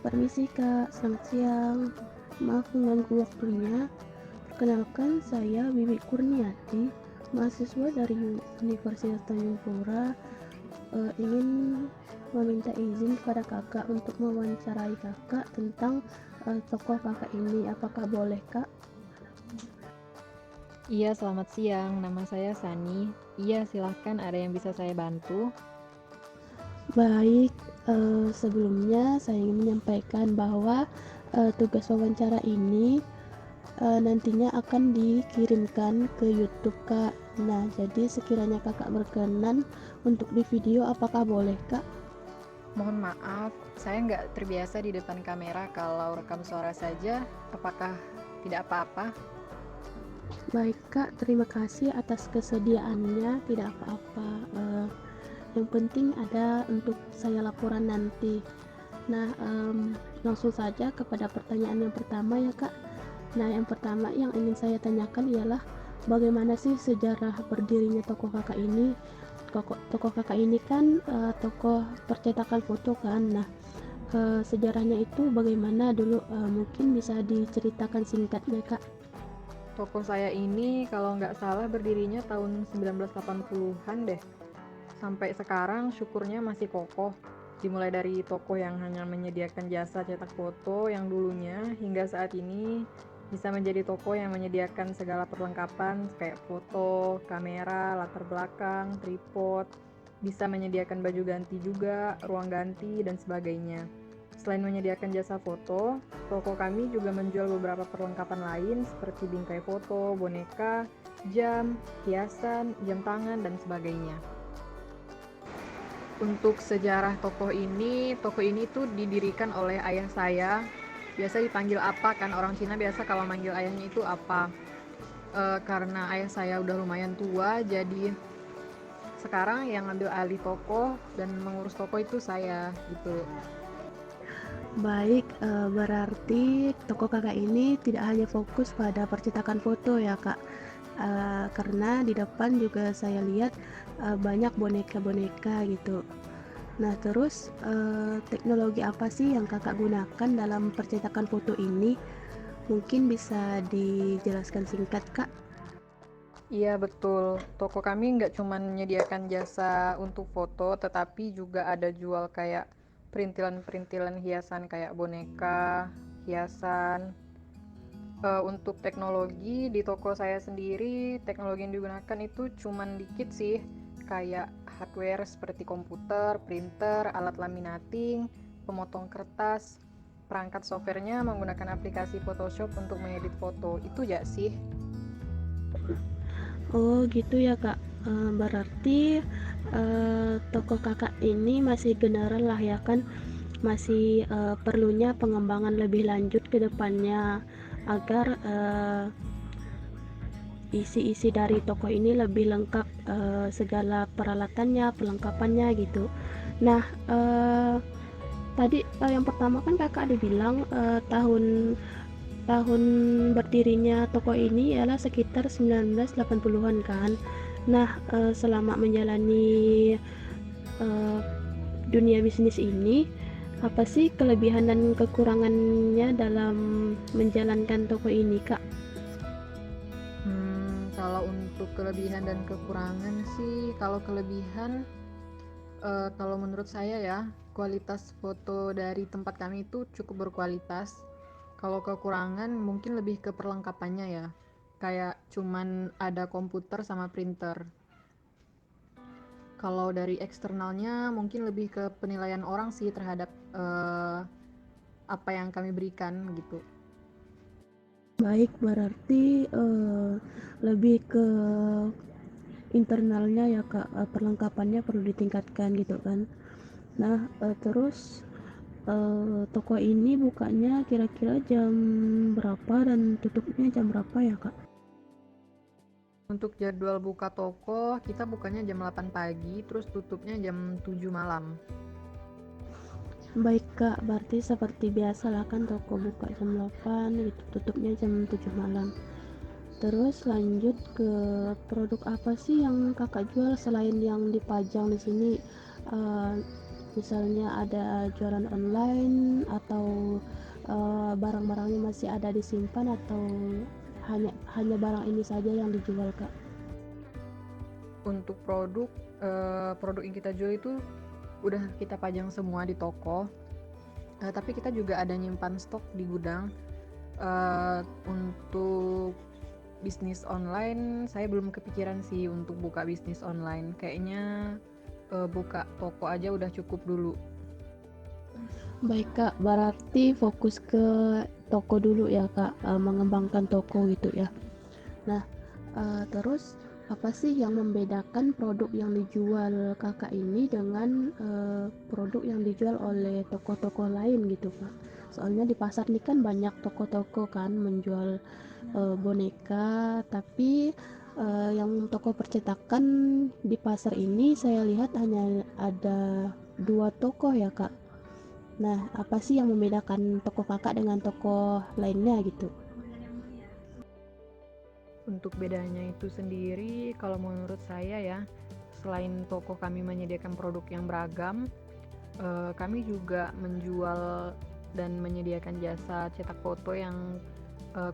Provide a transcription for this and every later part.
Permisi Kak, selamat siang. Maaf mengganggu waktunya. Perkenalkan saya Wiwi Kurniati, mahasiswa dari Universitas Tanjung Pura. Ingin meminta izin kepada kakak untuk mewawancarai kakak tentang tokoh kakak ini. Apakah boleh Kak? Iya, selamat siang. Nama saya Sani. Iya, silahkan. Ada yang bisa saya bantu? Baik, sebelumnya saya ingin menyampaikan bahwa tugas wawancara ini nantinya akan dikirimkan ke YouTube Kak. Nah, jadi sekiranya kakak berkenan untuk di video, apakah boleh Kak? Mohon maaf, saya nggak terbiasa di depan kamera. Kalau rekam suara saja, apakah tidak apa-apa? Baik Kak, terima kasih atas kesediaannya. Tidak apa-apa. Yang penting ada untuk saya laporan nanti. Nah, langsung saja kepada pertanyaan yang pertama ya Kak. Nah, yang pertama yang ingin saya tanyakan ialah bagaimana sih sejarah berdirinya tokoh kakak ini? Tokoh kakak ini kan tokoh percetakan foto kan. Nah, sejarahnya itu bagaimana dulu? Mungkin bisa diceritakan singkatnya Kak. Toko saya ini kalau nggak salah berdirinya tahun 1980-an deh. Sampai sekarang syukurnya masih kokoh. Dimulai dari toko yang hanya menyediakan jasa cetak foto yang dulunya hingga saat ini bisa menjadi toko yang menyediakan segala perlengkapan kayak foto, kamera, latar belakang, tripod, bisa menyediakan baju ganti juga, ruang ganti, dan sebagainya. Selain menyediakan jasa foto, toko kami juga menjual beberapa perlengkapan lain seperti bingkai foto, boneka, jam, hiasan, jam tangan, dan sebagainya. Untuk sejarah toko ini tuh didirikan oleh ayah saya. Biasa dipanggil apa kan, orang Cina biasa kalau manggil ayahnya itu apa. Karena ayah saya udah lumayan tua, jadi sekarang yang ngambil alih toko dan mengurus toko itu saya gitu. Baik, berarti toko kakak ini tidak hanya fokus pada percetakan foto ya Kak. Karena di depan juga saya lihat banyak boneka-boneka gitu. Nah, terus teknologi apa sih yang kakak gunakan dalam percetakan foto ini? Mungkin bisa dijelaskan singkat Kak. Iya betul, toko kami nggak cuma menyediakan jasa untuk foto, tetapi juga ada jual kayak perintilan-perintilan hiasan kayak boneka, hiasan. Untuk teknologi di toko saya sendiri, teknologi yang digunakan itu cuman dikit sih, kayak hardware seperti komputer, printer, alat laminating, pemotong kertas. Perangkat softwarenya menggunakan aplikasi Photoshop untuk mengedit foto. Itu ya sih. Oh gitu ya Kak. Berarti toko kakak ini masih general lah ya kan, masih perlunya pengembangan lebih lanjut ke depannya agar isi-isi dari toko ini lebih lengkap, segala peralatannya, perlengkapannya gitu. Nah, tadi yang pertama kan kakak ada bilang tahun tahun berdirinya toko ini ialah sekitar 1980-an kan. Nah, selama menjalani uh, dunia bisnis ini, apa sih kelebihan dan kekurangannya dalam menjalankan toko ini Kak? Kalau untuk kelebihan dan kekurangan sih, kalau kelebihan, kalau menurut saya ya, kualitas foto dari tempat kami itu cukup berkualitas. Kalau kekurangan mungkin lebih ke perlengkapannya ya, kayak cuman ada komputer sama printer. Kalau dari eksternalnya mungkin lebih ke penilaian orang sih terhadap apa yang kami berikan gitu. Baik, berarti lebih ke internalnya ya Kak, perlengkapannya perlu ditingkatkan gitu kan. Nah, terus toko ini bukanya kira-kira jam berapa dan tutupnya jam berapa ya Kak? Untuk jadwal buka toko, kita bukanya jam 8 pagi, terus tutupnya jam 7 malam. Baik Kak, berarti seperti biasa lah kan toko buka jam 8 gitu, tutupnya jam 7 malam. Terus lanjut ke produk apa sih yang kakak jual selain yang dipajang di sini? Uh, Misalnya ada jualan online atau barang-barangnya masih ada disimpan atau hanya barang ini saja yang dijual, Kak? Untuk produk yang kita jual itu udah kita pajang semua di toko. Tapi kita juga ada nyimpan stok di gudang. Untuk bisnis online, saya belum kepikiran sih untuk buka bisnis online. Kayaknya buka toko aja udah cukup dulu. Baik, Kak, berarti fokus ke toko dulu ya, Kak, mengembangkan toko gitu ya. Nah, terus apa sih yang membedakan produk yang dijual Kakak ini dengan produk yang dijual oleh toko-toko lain gitu, Kak? Soalnya di pasar ini kan banyak toko-toko kan menjual boneka, tapi yang toko percetakan di pasar ini saya lihat hanya ada 2 toko ya, Kak. Nah, apa sih yang membedakan toko Kakak dengan toko lainnya gitu? Untuk bedanya itu sendiri, kalau menurut saya ya, selain toko kami menyediakan produk yang beragam, kami juga menjual dan menyediakan jasa cetak foto yang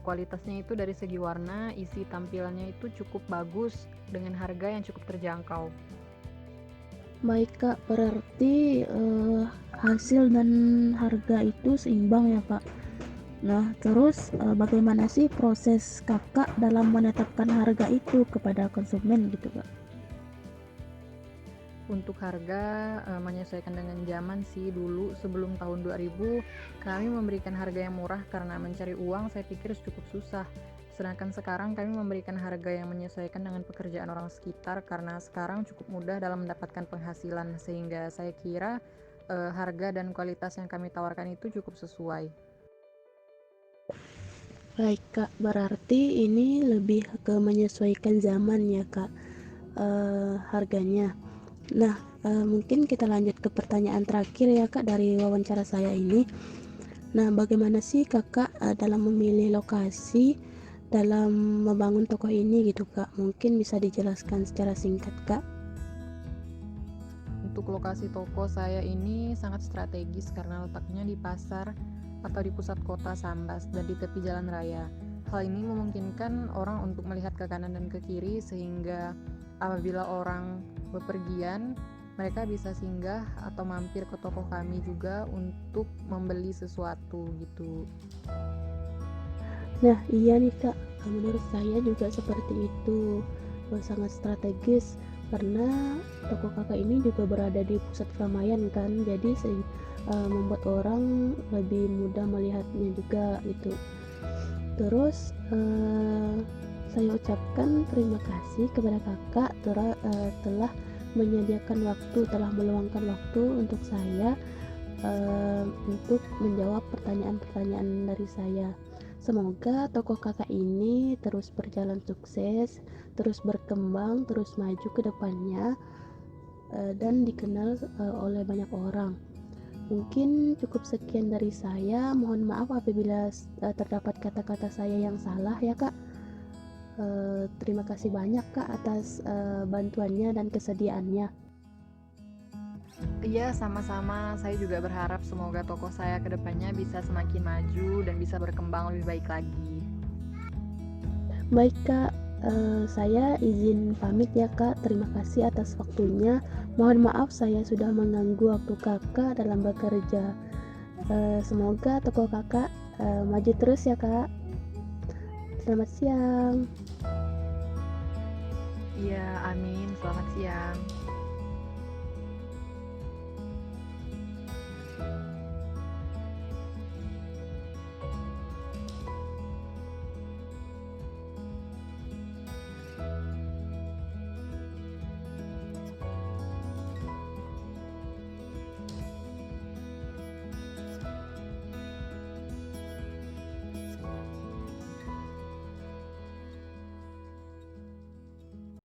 kualitasnya itu dari segi warna, isi tampilannya itu cukup bagus dengan harga yang cukup terjangkau. Baik, Kak, berarti hasil dan harga itu seimbang ya, Kak. Nah, terus bagaimana sih proses Kakak dalam menetapkan harga itu kepada konsumen gitu, Kak? Untuk harga menyesuaikan dengan zaman sih. Dulu sebelum tahun 2000 kami memberikan harga yang murah karena mencari uang saya pikir cukup susah. Sedangkan sekarang kami memberikan harga yang menyesuaikan dengan pekerjaan orang sekitar karena sekarang cukup mudah dalam mendapatkan penghasilan, sehingga saya kira harga dan kualitas yang kami tawarkan itu cukup sesuai. Baik, Kak, berarti ini lebih ke menyesuaikan zaman ya, Kak, harganya. Nah, mungkin kita lanjut ke pertanyaan terakhir ya, Kak, dari wawancara saya ini. Nah, bagaimana sih Kakak dalam memilih lokasi dalam membangun toko ini gitu, Kak? Mungkin bisa dijelaskan secara singkat, Kak? Untuk lokasi toko saya ini sangat strategis karena letaknya di pasar atau di pusat kota Sambas dan di tepi jalan raya. Hal ini memungkinkan orang untuk melihat ke kanan dan ke kiri, sehingga apabila orang bepergian, mereka bisa singgah atau mampir ke toko kami juga untuk membeli sesuatu gitu. Nah, iya nih, Kak, menurut saya juga seperti itu, sangat strategis karena toko Kakak ini juga berada di pusat keramaian kan, jadi membuat orang lebih mudah melihatnya juga gitu. Terus saya ucapkan terima kasih kepada Kakak telah menyediakan waktu, telah meluangkan waktu untuk saya untuk menjawab pertanyaan-pertanyaan dari saya. Semoga toko Kakak ini terus berjalan sukses, terus berkembang, terus maju ke depannya dan dikenal oleh banyak orang. Mungkin cukup sekian dari saya. Mohon maaf apabila terdapat kata-kata saya yang salah ya, Kak. Terima kasih banyak, Kak, atas bantuannya dan kesediaannya. Iya, sama-sama. Saya juga berharap semoga toko saya ke depannya bisa semakin maju dan bisa berkembang lebih baik lagi. Baik, Kak, saya izin pamit ya, Kak. Terima kasih atas waktunya. Mohon maaf saya sudah mengganggu waktu Kakak dalam bekerja. Semoga toko Kakak maju terus ya, Kak. Selamat siang. Iya, amin. Selamat siang.